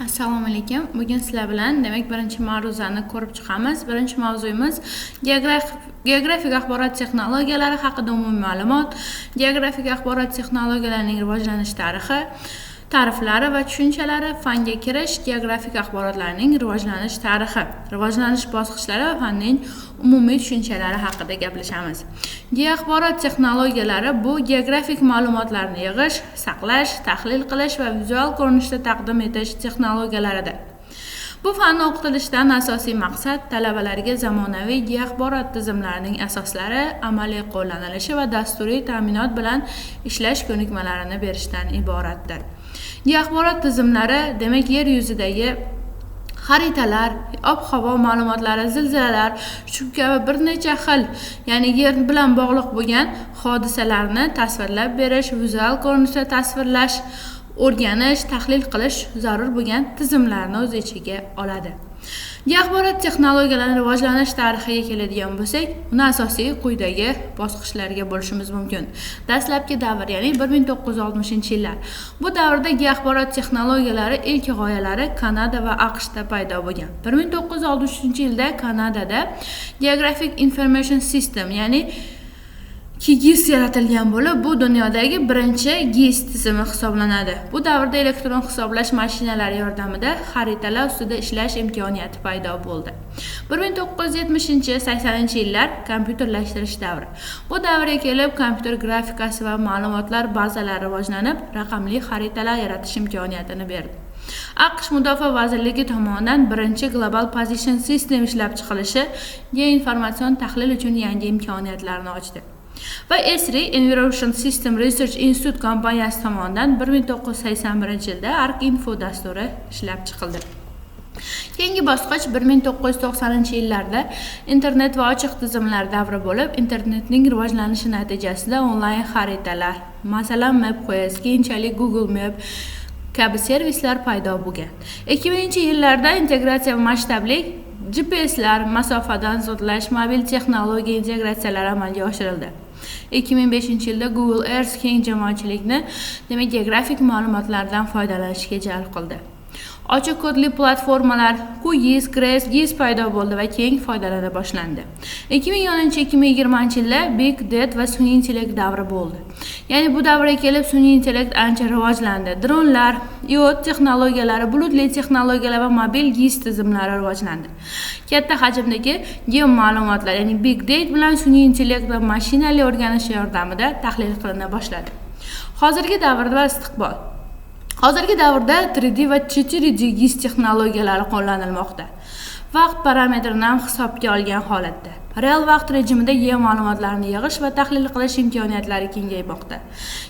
Assalomu alaykum. Bugun sizlar bilan demak birinchi ma'ruzani ko'rib chiqamiz. Birinchi mavzuyimiz geografik axborot texnologiyalari haqida umumiy ma'lumot, geografik axborot texnologiyalarining rivojlanish tarixi, ta'riflari va tushunchalari, fanga kirish, geografik axborotlarning rivojlanish tarixi, rivojlanish bosqichlari va fanning umumiy tushunchalari haqida gaplashamiz. Geoaxborot texnologiyalari bu geografik ma'lumotlarni yig'ish, saqlash, tahlil qilish va vizual ko'rinishda taqdim etish texnologiyalaridir. Bu fanni o'qitilishidan asosiy maqsad talabalarga zamonaviy geoaxborot tizimlarining asoslari, amaliy qo'llanilishi va dasturiy ta'minot bilan ishlash ko'nikmalarini berishdan iboratdir. Geoaxborot tizimlari demak yer yuzidagi xaritalar, ob-havo ma'lumotlari, zilzilalar, shu kabi bir necha xil, ya'ni yer bilan bog'liq bo'lgan hodisalarni tasvirlab berish, vizual ko'rinishda tasvirlash, o'rganish, tahlil qilish zarur bo'lgan tizimlarni o'z ichiga oladi. Geoaxborot texnologiyalarining rivojlanish tarixiga keladigan bo'lsak, uni asosiy quyidagi bosqichlarga bo'lishimiz mumkin. Dastlabki davr, ya'ni 1960-yillar. Bu davrda geoaxborot texnologiyalari ilk g'oyalari Kanada va AQShda paydo bo'lgan. 1963-yilda Kanadada Geographic Information System, ya'ni GIS yaratilgan bo'lib, bu dunyodagi birinchi GIS tizimi hisoblanadi. Bu davrda elektron hisoblash mashinalari yordamida xaritalar ustida ishlash imkoniyati paydo bo'ldi. 1970-80-yillar kompyuterlashtirish davri. Bu davrga kelib kompyuter grafikasi va ma'lumotlar bazalari rivojlanib, raqamli xaritalar yaratish imkoniyatini berdi. AQSh Mudofaa vazirligi tomonidan birinchi Global Position System ishlab chiqilishi geoinformatsion tahlil uchun yangi imkoniyatlarni ochdi. Va ESRI Environment System Research Institute kompaniyasi tomonidan 1981-yilda ArcInfo dasturi ishlab chiqildi. Keyingi bosqich 1990-yillarda internet va ochiq tizimlar davri bo'lib, internetning rivojlanishi natijasida onlayn xaritalar, masalan MapQuest, keyinchalik Google Map kabi servislar paydo bo'lgan. 2000-yillarda integratsiya va masshtabli GPSlar, masofadan sotlash, mobil texnologiya integratsiyalari amalga oshirildi. 2005-yilda Google Earth keng jamoatchilikni demak geografik ma'lumotlardan foydalanishga jalb qildi. Ochiq kodli platformalar QGIS, GRES, GIS paydo bo'ldi va keng foydalana boshlandi. 2010-2020-yilda Big Data va sun'iy intellekt davri bo'ldi. Ya'ni bu davrga kelib sun'iy intellekt ancha rivojlandi. Dronlar, IoT texnologiyalari, bulutli texnologiyalar va mobil GIS tizimlari rivojlandi. Katta hajmdagi geoma'lumotlar, ya'ni Big Data bilan sun'iy intellekt va mashinali o'rganish yordamida tahlil qilina boshladi. Hozirgi davrda va istiqbol. Hozirgi davrda 3D va 4D GIS texnologiyalari qo'llanilmoqda. Vaqt parametrini ham hisobga olgan holatda. Real vaqt rejimida geoma'lumotlarni yig'ish va tahlil qilish imkoniyatlari kengaymoqda.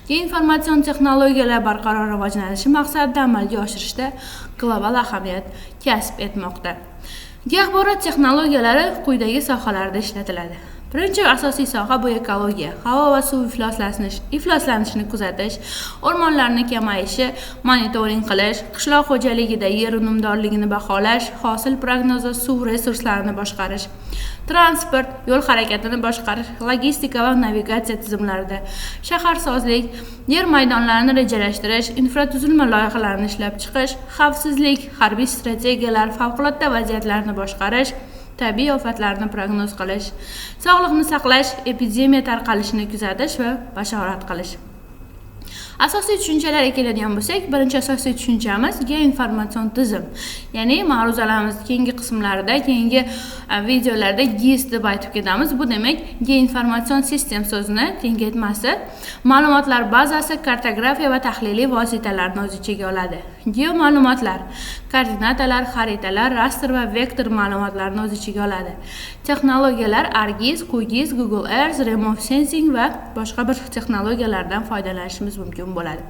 Geoinformatsion texnologiyalar barqaror rivojlanishi maqsadida amalga oshirishda global ahamiyat kasb etmoqda. Geoaxborot texnologiyalari quyidagi sohalarda ishlatiladi. Birinchi asosiy soha bu ekologiya. Havo va suv ifloslanishini kuzatish, o'rmonlarning kamayishi, monitoring qilish, qishloq xo'jaligida yer unumdorligini baholash, hosil prognozi, suv resurslarini boshqarish, transport, yo'l harakatini boshqarish, logistika va navigatsiya tizimlarida, shaharsozlik, yer maydonlarini rejalashtirish, infratuzilma loyihalarini ishlab chiqish, xavfsizlik, harbiy strategiyalar, favqulodda vaziyatlarni boshqarish, tabiiy ofatlarni prognoz qilish, sog'liqni saqlash, epidemiya tarqalishini kuzatish va bashorat qilish. Asosiy tushunchalarga keladigan bo'lsak, birinchi asosiy tushunchamiz geoinformatsion tizim. Ya'ni ma'ruzalarimiz keyingi qismlarida, keyingi videolarda GIS deb aytib ketamiz. Bu demak geoinformatsion sistem so'zini kengaytmasi, ma'lumotlar bazasi, kartografiya va tahliliy vositalarni o'z ichiga oladi. Geoma'lumotlar, koordinatalar, xaritalar, raster va vektor ma'lumotlarni o'z ichiga oladi. Texnologiyalar ArcGIS, QGIS, Google Earth, Remote Sensing va boshqa bir texnologiyalardan foydalanishimiz mumkin bo'ladi.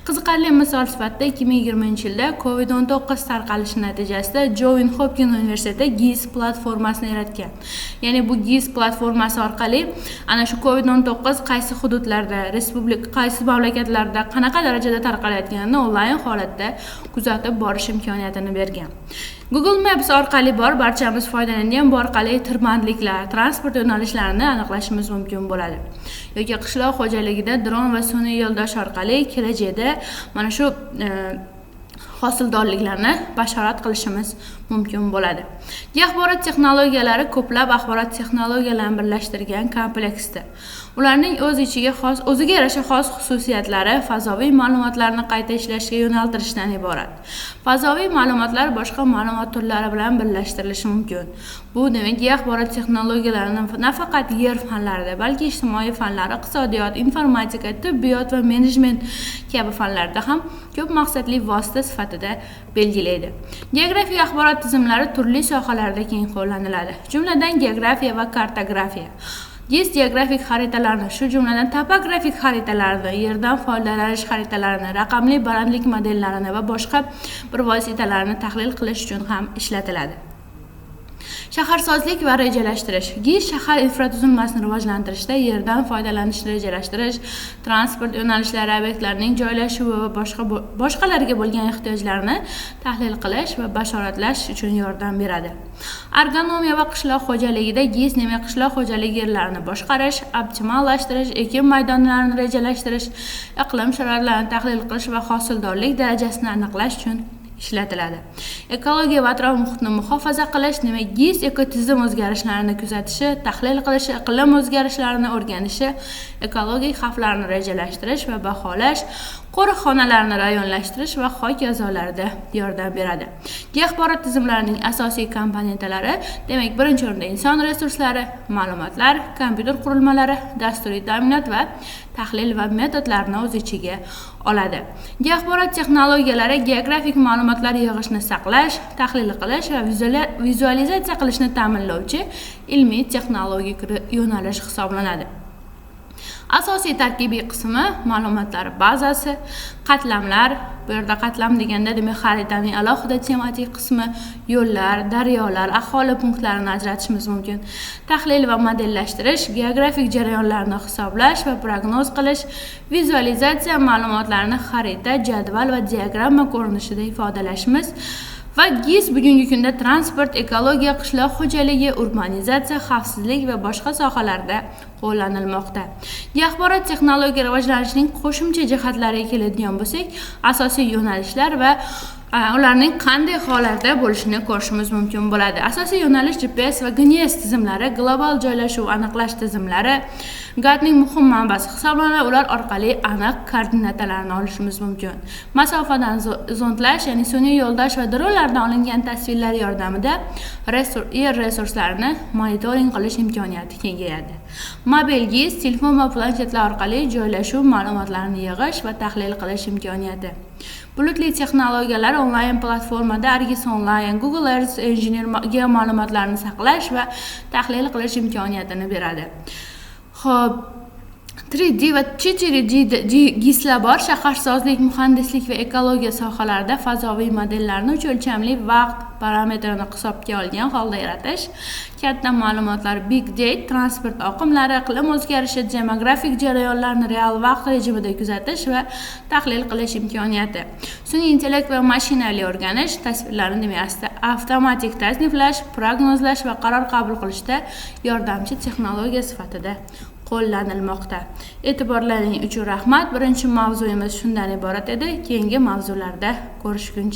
Qiziqarli misol sifatida 2020-yilda COVID-19 tarqalishi natijasida Johns Hopkins Universiteti GIS platformasini yaratgan. Ya'ni bu GIS platformasi orqali ana shu COVID-19 qaysi hududlarda, respublika qaysi mamlakatlarda qanaqa darajada tarqalayotganini onlayn holatda kuzatib borish imkoniyatini bergan. Google Maps orqali barchamiz foydalanadigan bu orqali tirbandliklar, transport yo'nalishlarini aniqlashimiz mumkin bo'ladi. Yoki qishloq xo'jaligida dron va sun'iy yo'ldosh orqali kelajakda mana shu hosildorliklarni bashorat qilishimiz mumkin bo'ladi. Axborot texnologiyalari ko'plab axborot texnologiyalarini birlashtirgan kompleksdir. Ularning o'ziga yarasha xos xususiyatlari fazoviy ma'lumotlarni qayta ishlashga yo'naltirishdan iborat. Fazoviy ma'lumotlar boshqa ma'lumot turlari bilan birlashtirilishi mumkin. Bu demak, axborot texnologiyalarini nafaqat yer fanlarida, balki ijtimoiy fanlar, iqtisodiyot, informatika, tibbiyot va menejment kabi fanlarda ham ko'p maqsadli vosita sifatida belgilaydi. Geografik axborot tizimlari turli sohalarda keng qo'llaniladi, jumladan geografiya va kartografiya. Geografik xaritalarni, shu jumladan topografik xaritalarni, yerdan foydalanish xaritalarini, raqamli balandlik modellarini va boshqa bir vositalarni tahlil qilish uchun ham ishlatiladi. Shaharsozlik va rejalashtirish. Shahar infratuzilmasini rivojlantirishda yerdan foydalanishni rejalashtirish, transport yo'nalishlari, obyektlarning joylashuvi va boshqalarga bo'lgan ehtiyojlarni tahlil qilish va bashoratlash uchun yordam beradi. Ergonomiya va qishloq xo'jaligida qishloq xo'jaligi yerlarini boshqarish, optimallashtirish, ekin maydonlarini rejalashtirish, iqlim sharoitlarini tahlil qilish va hosildorlik darajasini aniqlash uchun ishlatiladi. Ekologiya va atrof muhitni muhofaza qilish, ekotizim o'zgarishlarini kuzatishi, tahlil qilishi, iqlim o'zgarishlarini o'rganishi, ekologik xavflarni rejalashtirish va baholash, qo'riqxonalarni rayonlashtirish va hokazolarida yordam beradi. Axborot tizimlarining asosiy komponentlari, demak, birinchi o'rinda inson resurslari, ma'lumotlar, kompyuter qurilmalari, dasturiy ta'minot va tahlil va metodlarni o'z ichiga oladi. Axborot texnologiyalari geografik ma'lumotlar yig'ishni saqlash, tahlil qilish va vizualizatsiya qilishni ta'minlovchi ilmiy texnologik yo'nalish hisoblanadi. Asosiy tarkibiy qismi ma'lumotlar bazasi, qatlamlar, bu yerda qatlam deganda demak xaritaning alohida tematik qismi, yo'llar, daryolar, aholi punktlarini ajratishimiz mumkin. Tahlil va modellashtirish, geografik jarayonlarni hisoblash va prognoz qilish, vizualizatsiya ma'lumotlarni xarita, jadval va diagramma ko'rinishida ifodalashimiz va bugungi kunda transport, ekologiya, qishloq xo'jaligi, urbanizatsiya, xavfsizlik va boshqa sohalarda qo'llanilmoqda. Axborot texnologiya rivojlanishining qo'shimcha jihatlariga keladigan bo'lsak, asosiy yo'nalishlar va ularning qanday holatda bo'lishini ko'rishimiz mumkin bo'ladi. Asosiy yo'nalish GPS va GNSS tizimlari, global joylashuv aniqlash tizimlari GATning muhim manbasi hisoblanadi. Ular orqali aniq koordinatalarni olishimiz mumkin. Masofadan zondlash, ya'ni sun'iy yo'ldosh va dronlardan olingan tasvirlar yordamida yer resurslarini monitoring qilish imkoniyati kengayadi. Mobil GIS, telefon va planshetlar orqali joylashuv ma'lumotlarini yig'ish va tahlil qilish imkoniyati. Bulutli texnologiyalar onlayn platformada Argis Online, Google Earth Engineer geoma'lumotlarni saqlash va tahlil qilish imkoniyatini beradi. Xo'p, 3D va 4D GISlar bor. Shaharsozlik, muhandislik va ekologiya sohalarida fazoviy modellarni uch o'lchamli vaqt parametrini hisobga olgan holda yaratish, katta ma'lumotlar, big data, transport oqimlari, iqlim o'zgarishi, demografik jarayonlarni real vaqt rejimida kuzatish va tahlil qilish imkoniyati. Sun'iy intellekt va mashinaviy o'rganish, tasvirlarni avtomatik tasniflash, prognozlash va qaror qabul qilishda yordamchi texnologiya sifatida qo'llanilmoqda. E'tiborlaring uchun rahmat. Birinchi mavzuyimiz shundan iborat edi. Keyingi mavzularda ko'rishguncha